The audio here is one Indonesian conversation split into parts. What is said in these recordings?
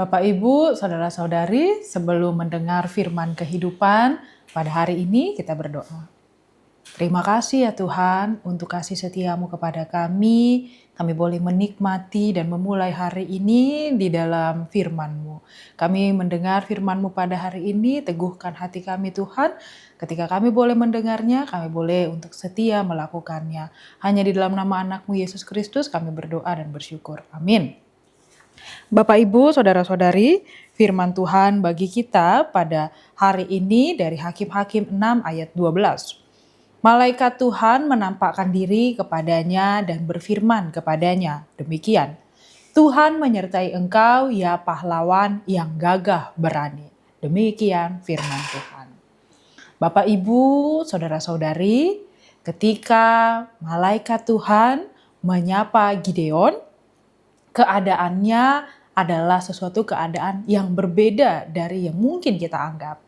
Bapak, Ibu, saudara-saudari, sebelum mendengar firman kehidupan, pada hari ini kita berdoa. Terima kasih ya Tuhan untuk kasih setiamu kepada kami. Kami boleh menikmati dan memulai hari ini di dalam firman-Mu. Kami mendengar firman-Mu pada hari ini, teguhkan hati kami Tuhan. Ketika kami boleh mendengarnya, kami boleh untuk setia melakukannya. Hanya di dalam nama anak-Mu Yesus Kristus kami berdoa dan bersyukur. Amin. Bapak, Ibu, saudara-saudari, firman Tuhan bagi kita pada hari ini dari Hakim-Hakim 6 ayat 12. Malaikat Tuhan menampakkan diri kepadanya dan berfirman kepadanya, demikian, Tuhan menyertai engkau ya pahlawan yang gagah berani. Demikian firman Tuhan. Bapak, Ibu, saudara-saudari, ketika malaikat Tuhan menyapa Gideon, keadaannya adalah sesuatu keadaan yang berbeda dari yang mungkin kita anggap.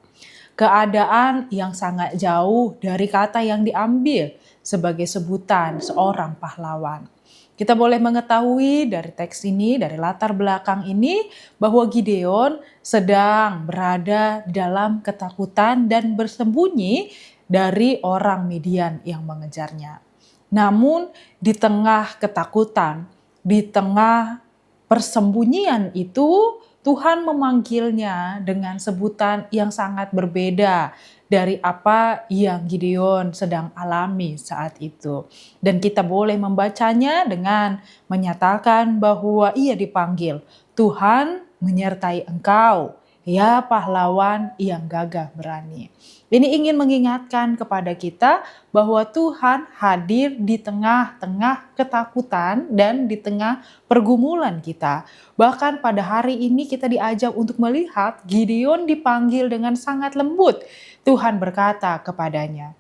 Keadaan yang sangat jauh dari kata yang diambil sebagai sebutan seorang pahlawan. Kita boleh mengetahui dari teks ini, dari latar belakang ini, bahwa Gideon sedang berada dalam ketakutan dan bersembunyi dari orang Midian yang mengejarnya. Namun di tengah ketakutan, di tengah persembunyian itu, Tuhan memanggilnya dengan sebutan yang sangat berbeda dari apa yang Gideon sedang alami saat itu. Dan kita boleh membacanya dengan menyatakan bahwa ia dipanggil, Tuhan menyertai engkau, ya pahlawan yang gagah berani. Ini ingin mengingatkan kepada kita bahwa Tuhan hadir di tengah-tengah ketakutan dan di tengah pergumulan kita. Bahkan pada hari ini kita diajak untuk melihat Gideon dipanggil dengan sangat lembut. Tuhan berkata kepadanya,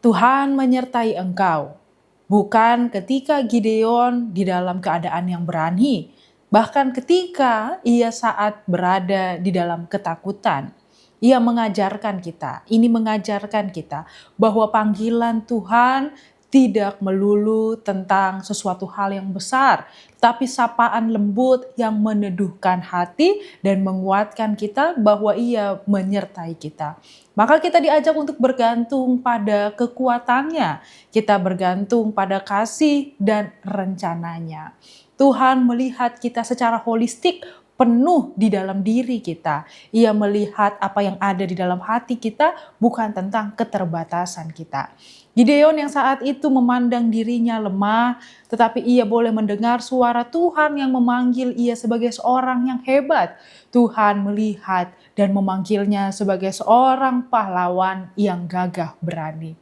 Tuhan menyertai engkau. Bukan ketika Gideon di dalam keadaan yang berani, bahkan ketika ia saat berada di dalam ketakutan. Ia mengajarkan kita, ini mengajarkan kita bahwa panggilan Tuhan tidak melulu tentang sesuatu hal yang besar, tapi sapaan lembut yang meneduhkan hati dan menguatkan kita bahwa ia menyertai kita. Maka kita diajak untuk bergantung pada kekuatannya, kita bergantung pada kasih dan rencananya. Tuhan melihat kita secara holistik, penuh di dalam diri kita. Ia melihat apa yang ada di dalam hati kita, bukan tentang keterbatasan kita. Gideon yang saat itu memandang dirinya lemah, tetapi ia boleh mendengar suara Tuhan yang memanggil ia sebagai seorang yang hebat. Tuhan melihat dan memanggilnya sebagai seorang pahlawan yang gagah berani.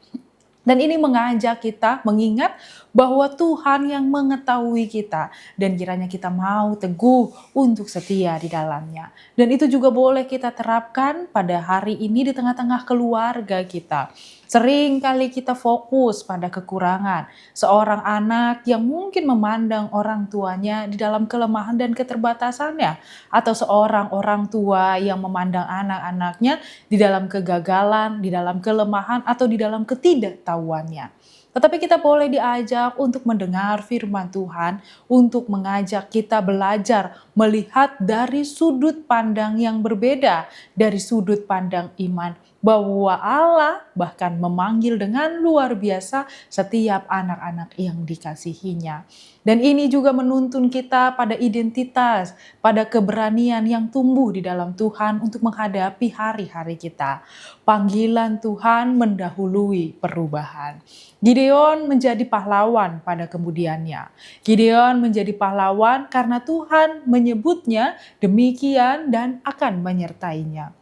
Dan ini mengajak kita mengingat bahwa Tuhan yang mengetahui kita dan kiranya kita mau teguh untuk setia di dalamnya. Dan itu juga boleh kita terapkan pada hari ini di tengah-tengah keluarga kita. Sering kali kita fokus pada kekurangan. Seorang anak yang mungkin memandang orang tuanya di dalam kelemahan dan keterbatasannya. Atau seorang orang tua yang memandang anak-anaknya di dalam kegagalan, di dalam kelemahan, atau di dalam ketidaktahuannya. Tetapi kita boleh diajak untuk mendengar firman Tuhan, untuk mengajak kita belajar melihat dari sudut pandang yang berbeda, dari sudut pandang iman, bahwa Allah bahkan memanggil dengan luar biasa setiap anak-anak yang dikasihinya. Dan ini juga menuntun kita pada identitas, pada keberanian yang tumbuh di dalam Tuhan untuk menghadapi hari-hari kita. Panggilan Tuhan mendahului perubahan. Gideon menjadi pahlawan pada kemudiannya. Gideon menjadi pahlawan karena Tuhan menyebutnya demikian dan akan menyertainya.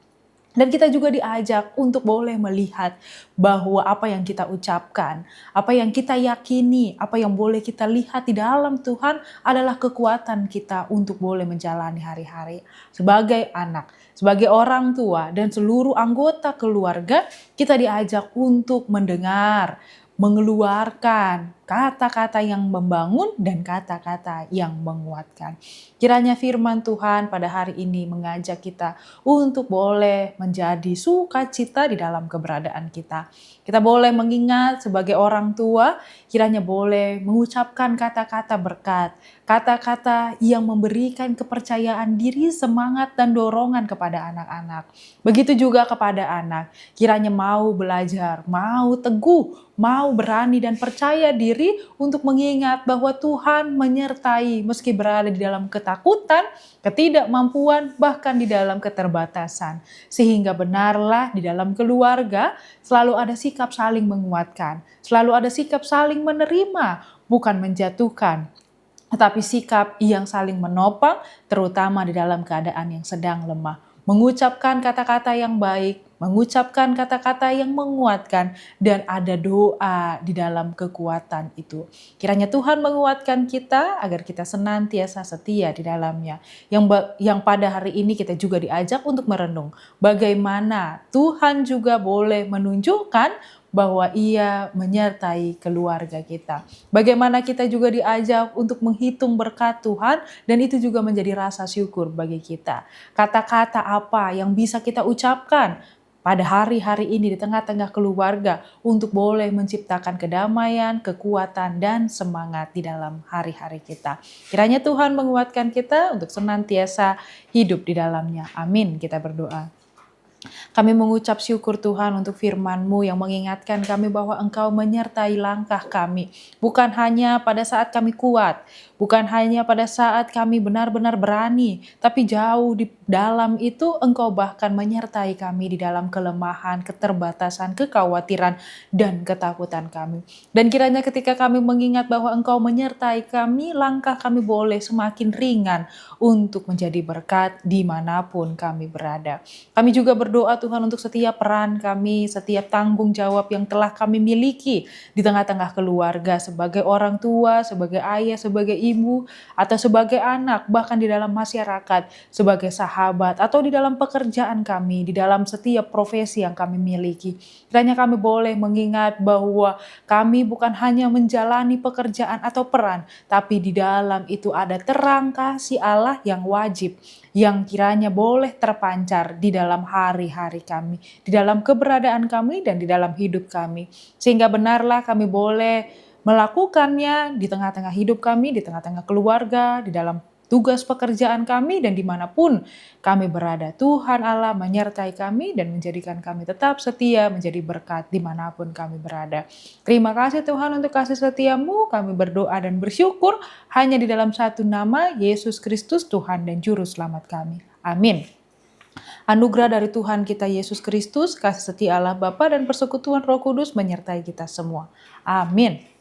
Dan kita juga diajak untuk boleh melihat bahwa apa yang kita ucapkan, apa yang kita yakini, apa yang boleh kita lihat di dalam Tuhan adalah kekuatan kita untuk boleh menjalani hari-hari. Sebagai anak, sebagai orang tua, dan seluruh anggota keluarga, kita diajak untuk mendengar, mengeluarkan kata-kata yang membangun dan kata-kata yang menguatkan. Kiranya firman Tuhan pada hari ini mengajak kita untuk boleh menjadi sukacita di dalam keberadaan kita. Kita boleh mengingat sebagai orang tua, kiranya boleh mengucapkan kata-kata berkat, kata-kata yang memberikan kepercayaan diri, semangat, dan dorongan kepada anak-anak. Begitu juga kepada anak, kiranya mau belajar, mau teguh, mau berani dan percaya diri untuk mengingat bahwa Tuhan menyertai meski berada di dalam ketakutan, ketidakmampuan, bahkan di dalam keterbatasan. Sehingga benarlah di dalam keluarga selalu ada sikap saling menguatkan, selalu ada sikap saling menerima, bukan menjatuhkan, tetapi sikap yang saling menopang, terutama di dalam keadaan yang sedang lemah. Mengucapkan kata-kata yang baik, mengucapkan kata-kata yang menguatkan, dan ada doa di dalam kekuatan itu. Kiranya Tuhan menguatkan kita agar kita senantiasa setia di dalamnya. Yang pada hari ini kita juga diajak untuk merenung bagaimana Tuhan juga boleh menunjukkan bahwa Ia menyertai keluarga kita. Bagaimana kita juga diajak untuk menghitung berkat Tuhan, dan itu juga menjadi rasa syukur bagi kita. Kata-kata apa yang bisa kita ucapkan pada hari-hari ini di tengah-tengah keluarga untuk boleh menciptakan kedamaian, kekuatan, dan semangat di dalam hari-hari kita. Kiranya Tuhan menguatkan kita untuk senantiasa hidup di dalamnya. Amin, kita berdoa. Kami mengucap syukur Tuhan untuk firman-Mu yang mengingatkan kami bahwa Engkau menyertai langkah kami. Bukan hanya pada saat kami kuat, bukan hanya pada saat kami benar-benar berani, tapi jauh di dalam itu Engkau bahkan menyertai kami di dalam kelemahan, keterbatasan, kekhawatiran, dan ketakutan kami. Dan kiranya ketika kami mengingat bahwa Engkau menyertai kami, langkah kami boleh semakin ringan untuk menjadi berkat dimanapun kami berada. Kami juga berdoa Tuhan untuk setiap peran kami, setiap tanggung jawab yang telah kami miliki di tengah-tengah keluarga sebagai orang tua, sebagai ayah, sebagai ibu, atau sebagai anak, bahkan di dalam masyarakat, sebagai sahabat, atau di dalam pekerjaan kami, di dalam setiap profesi yang kami miliki. Kiranya kami boleh mengingat bahwa kami bukan hanya menjalani pekerjaan atau peran, tapi di dalam itu ada terang kasih Allah yang wajib, yang kiranya boleh terpancar di dalam hari-hari kami, di dalam keberadaan kami, dan di dalam hidup kami. Sehingga benarlah kami boleh melakukannya di tengah-tengah hidup kami, di tengah-tengah keluarga, di dalam tugas pekerjaan kami, dan dimanapun kami berada. Tuhan Allah menyertai kami dan menjadikan kami tetap setia, menjadi berkat dimanapun kami berada. Terima kasih Tuhan untuk kasih setiamu. Kami berdoa dan bersyukur hanya di dalam satu nama, Yesus Kristus, Tuhan dan Juru Selamat kami. Amin. Anugerah dari Tuhan kita Yesus Kristus, kasih setia Allah Bapa, dan persekutuan Roh Kudus menyertai kita semua. Amin.